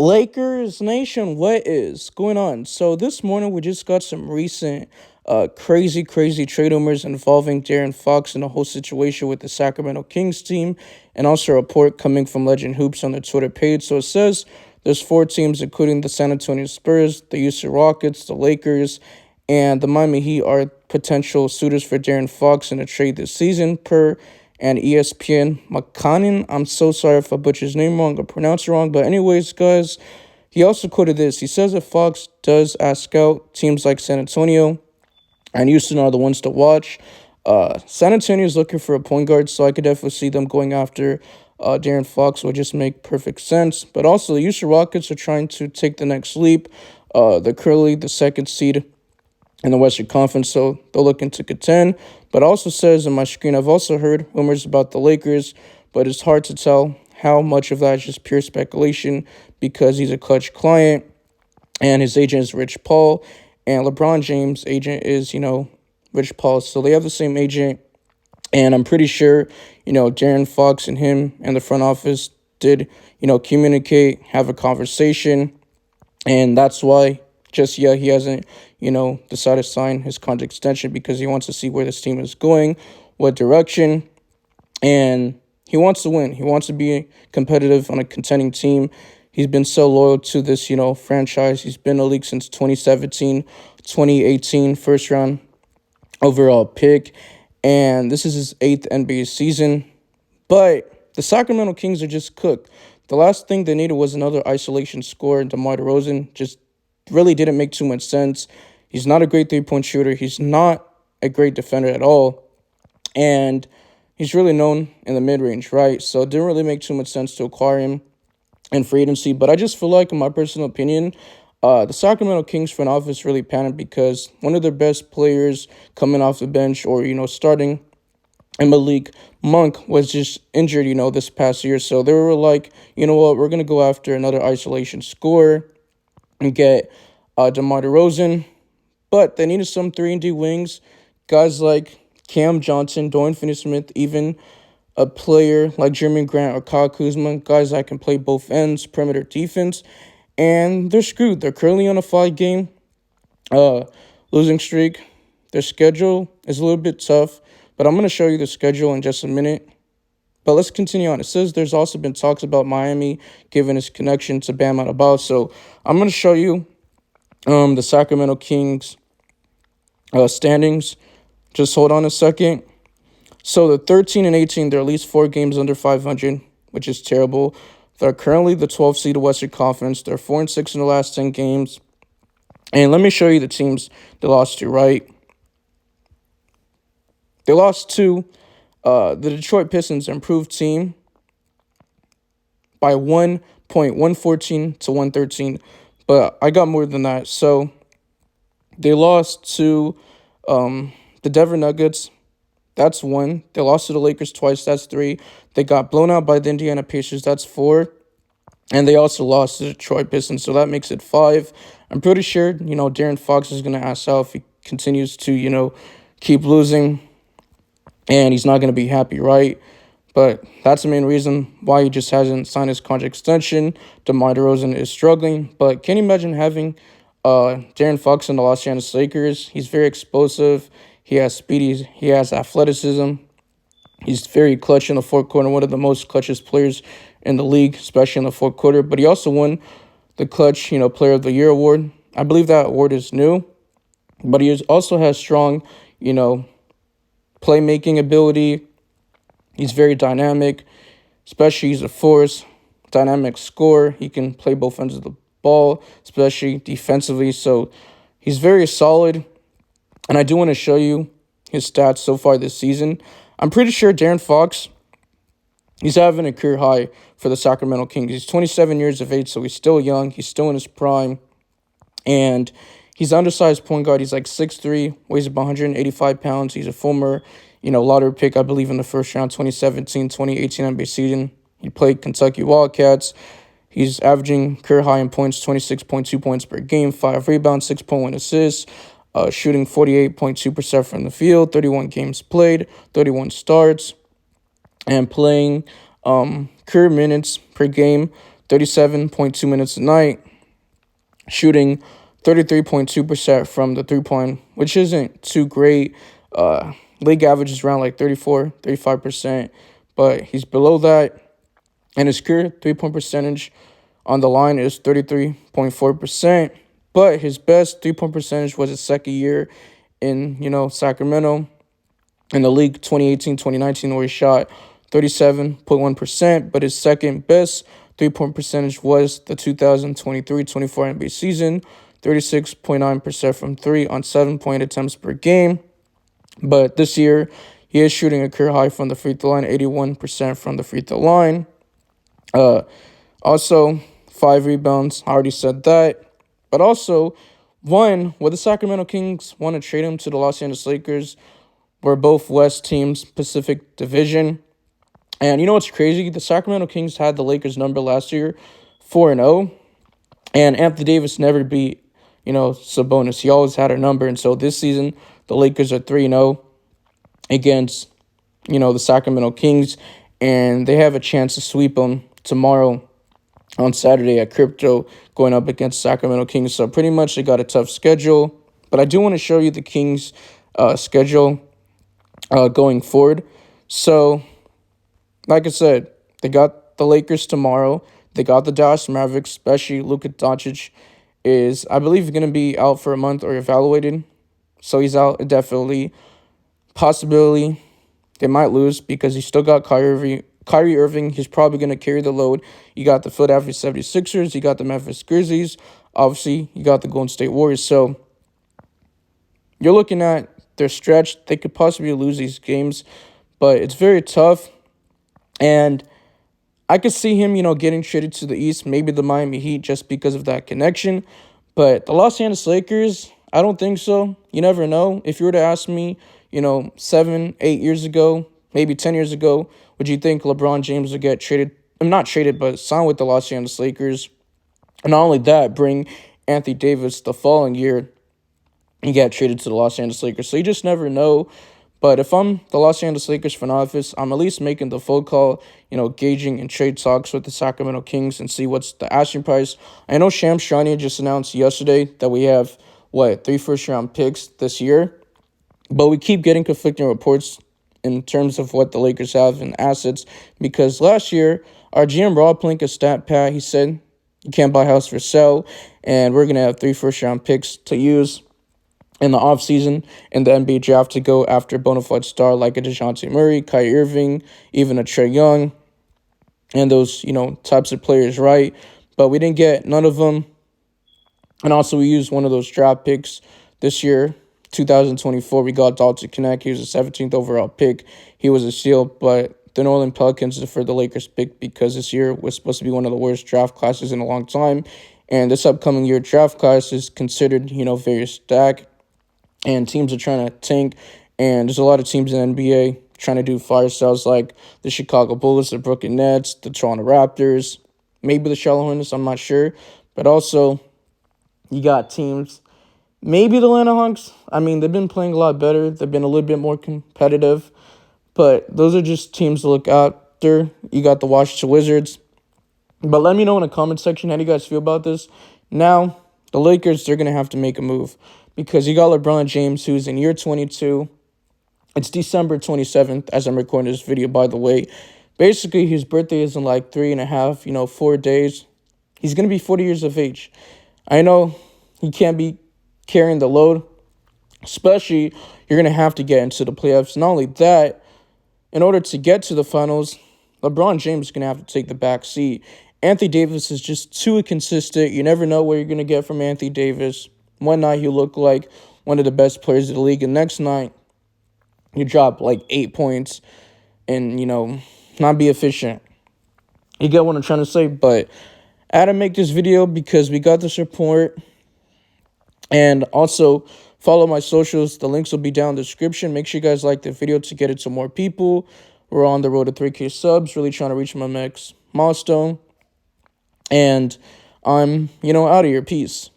Lakers Nation, what is going on? So this morning we just got some recent crazy trade rumors involving Darren Fox and the whole situation with the Sacramento Kings team, and also a report coming from Legend Hoops on their Twitter page. So it says there's four teams, including the San Antonio Spurs, the Houston Rockets, the Lakers, and the Miami Heat are potential suitors for Darren Fox in a trade this season, per and ESPN McConnon. I'm so sorry if I butcher his name wrong or pronounce it wrong. But anyways, guys, he also quoted this. He says if Fox does ask out, teams like San Antonio and Houston are the ones to watch. San Antonio is looking for a point guard, so I could definitely see them going after Darren Fox. Would just make perfect sense. But also, the Houston Rockets are trying to take the next leap. They're currently the second seed in the Western Conference, so they're looking to contend. But also says on my screen, I've also heard rumors about the Lakers, but it's hard to tell how much of that is just pure speculation because he's a Clutch client and his agent is Rich Paul, and LeBron James' agent is, Rich Paul. So they have the same agent, and I'm pretty sure, Darren Fox and him and the front office did, communicate, have a conversation, and that's why just yet he hasn't, decided to sign his contract extension because he wants to see where this team is going, what direction, and he wants to win. He wants to be competitive on a contending team. He's been so loyal to this, franchise. He's been in the league since 2017, 2018, first round overall pick, and this is his eighth NBA season. But the Sacramento Kings are just cooked. The last thing they needed was another isolation scorer. DeMar DeRozan just really didn't make too much sense. He's not a great three-point shooter. He's not a great defender at all. And he's really known in the mid-range, right? So it didn't really make too much sense to acquire him in free agency. But I just feel like, in my personal opinion, the Sacramento Kings front office really panicked because one of their best players coming off the bench or, starting in Malik Monk was just injured, this past year. So they were like, you know what, we're going to go after another isolation scorer and get DeMar DeRozan. But they needed some 3-and-D wings, guys like Cam Johnson, Dorian Finney-Smith, even a player like Jeremy Grant or Kyle Kuzma, guys that can play both ends, perimeter defense, and they're screwed. They're currently on a 5-game losing streak. Their schedule is a little bit tough, but I'm going to show you the schedule in just a minute. But let's continue on. It says there's also been talks about Miami given his connection to Bam Adebayo. So I'm going to show you the Sacramento Kings standings. Just hold on a second. So the 13 and 18, they're at least 4 games under 500, which is terrible. They're currently the 12th seed of Western Conference. They're 4 and 6 in the last 10 games. And let me show you the teams they lost to, right? They lost to the Detroit Pistons, improved team, by 1.114 to 113. But I got more than that. So they lost to the Denver Nuggets. That's 1. They lost to the Lakers twice. That's 3. They got blown out by the Indiana Pacers. That's 4. And they also lost to the Detroit Pistons. So that makes it 5. I'm pretty sure, Darren Fox is going to ask out if he continues to, keep losing. And he's not going to be happy, right? But that's the main reason why he just hasn't signed his contract extension. DeMar DeRozan is struggling. But can you imagine having Darren Fox in the Los Angeles Lakers? He's very explosive. He has speed. He has athleticism. He's very clutch in the fourth quarter, one of the most clutchest players in the league, especially in the fourth quarter. But he also won the Clutch, Player of the Year award. I believe that award is new. But he also has strong, playmaking ability. He's very dynamic, especially he's a force, dynamic scorer. He can play both ends of the ball, especially defensively. So he's very solid. And I do want to show you his stats so far this season. I'm pretty sure Darren Fox, he's having a career high for the Sacramento Kings. He's 27 years of age, so he's still young. He's still in his prime. And he's an undersized point guard. He's like 6'3", weighs about 185 pounds. He's a former, lottery pick, I believe, in the first round, 2017, 2018 NBA season. He played Kentucky Wildcats. He's averaging career high in points, 26.2 points per game, 5 rebounds, 6.1 assists, shooting 48.2% from the field, 31 games played, 31 starts, and playing career minutes per game, 37.2 minutes a night, shooting 33.2% from the three-point, which isn't too great. League average is around like 35%, but he's below that. And his career three-point percentage on the line is 33.4%. But his best three-point percentage was his second year in, Sacramento in the league 2018-2019, where he shot 37.1%. But his second best three-point percentage was the 2023-24 NBA season, 36.9% from three on 7-point attempts per game. But this year, he is shooting a career high from the free throw line, 81% from the free throw line. Also, 5 rebounds. I already said that. But also, would the Sacramento Kings want to trade him to the Los Angeles Lakers? We're both West teams, Pacific Division. And you know what's crazy? The Sacramento Kings had the Lakers number last year, 4-0. And Anthony Davis never beat, Sabonis. He always had a number. And so this season, the Lakers are 3-0 against, the Sacramento Kings. And they have a chance to sweep them tomorrow on Saturday at Crypto, going up against Sacramento Kings. So pretty much they got a tough schedule. But I do want to show you the Kings' schedule going forward. So, like I said, they got the Lakers tomorrow. They got the Dallas Mavericks, especially Luka Doncic is, I believe, going to be out for a month or evaluated. So he's out indefinitely. Possibility they might lose because he still got Kyrie Irving. He's probably going to carry the load. You got the Philadelphia 76ers. You got the Memphis Grizzlies. Obviously, you got the Golden State Warriors. So you're looking at their stretch. They could possibly lose these games, but it's very tough. And I could see him, getting traded to the East, maybe the Miami Heat, just because of that connection. But the Los Angeles Lakers, I don't think so. You never know. If you were to ask me, 7, 8 years ago, maybe 10 years ago, would you think LeBron James would get traded? I'm not traded, but signed with the Los Angeles Lakers. And not only that, bring Anthony Davis the following year and get traded to the Los Angeles Lakers. So you just never know. But if I'm the Los Angeles Lakers front office, I'm at least making the phone call, gauging and trade talks with the Sacramento Kings and see what's the asking price. I know Shams Charania just announced yesterday that we have, 3 first-round picks this year. But we keep getting conflicting reports in terms of what the Lakers have in assets. Because last year, our GM Rob Pelinka stat pad, he said, you can't buy a house for sale. And we're going to have 3 first-round picks to use in the offseason in the NBA draft to go after a bona fide star like a DeJounte Murray, Kyrie Irving, even a Trae Young, and those, types of players, right? But we didn't get none of them. And also we used one of those draft picks this year, 2024. We got Dalton Knecht. He was a 17th overall pick. He was a steal, but the New Orleans Pelicans deferred the Lakers pick because this year was supposed to be one of the worst draft classes in a long time. And this upcoming year draft class is considered, very stacked. And teams are trying to tank. And there's a lot of teams in the NBA trying to do fire sales like the Chicago Bulls, the Brooklyn Nets, the Toronto Raptors, maybe the Charlotte Hornets, I'm not sure. But also, you got teams, maybe the Atlanta Hawks. I mean, they've been playing a lot better. They've been a little bit more competitive. But those are just teams to look after. You got the Washington Wizards. But let me know in the comment section how do you guys feel about this. Now, the Lakers, they're going to have to make a move. Because you got LeBron James, who's in year 22. It's December 27th, as I'm recording this video, by the way. Basically, his birthday is in like 3.5, 4 days. He's going to be 40 years of age. I know he can't be carrying the load. Especially, you're going to have to get into the playoffs. Not only that, in order to get to the finals, LeBron James is going to have to take the back seat. Anthony Davis is just too inconsistent. You never know what you're going to get from Anthony Davis. One night he'll look like one of the best players in the league. And next night, you drop like 8 points and, not be efficient. You get what I'm trying to say? But I had to make this video because we got this report. And also, follow my socials. The links will be down in the description. Make sure you guys like the video to get it to more people. We're on the road to 3K subs. Really trying to reach my next milestone. And I'm, out of here. Peace.